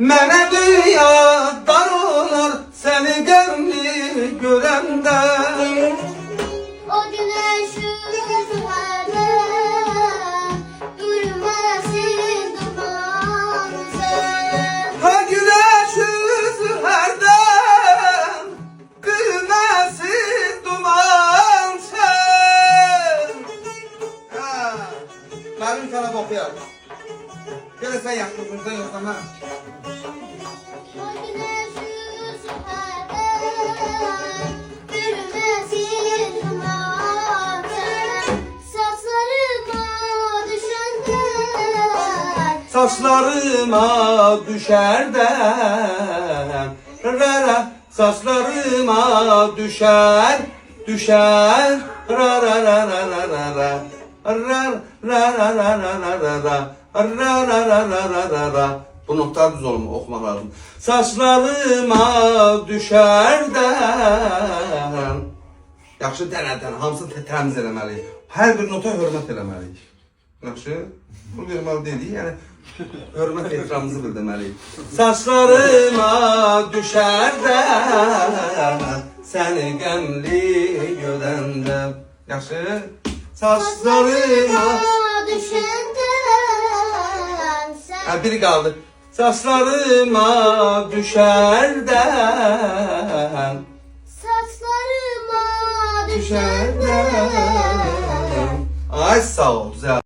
Mənə dünya dar olar səni qəmli görəndə. O güneş yüzüne durmasın dumansın. Ha güneş üzü hərdən gülməsin duman sen. Ha, mənim sana oxuyar. Gələ sən yaxşısın, yoxsa mən. O güneş yüzüne durmasın dumansın. Saçlarıma düşərdən rara, saçlarıma düşər, düşər rara rara rara rara rara rara rara. Bu notlar düz olma, oxumaq lazım. Saçlarıma düşərdən. Yaxşı dənədən, hamısını təmiz eləməliyik. Hər bir nota hörmət eləməliyik. Yaxşı? Bu verməli dedik, yəni hörmət ehtiramımızı bildirməliyik. Saçlarıma düşərdən səni qəmli görəndə. Yaxşı? Saçlarıma düşəndən sən. Biri qaldı. Saçlarıma düşərdən Saçlarıma düşərdən. Ay sağ ol, güzel.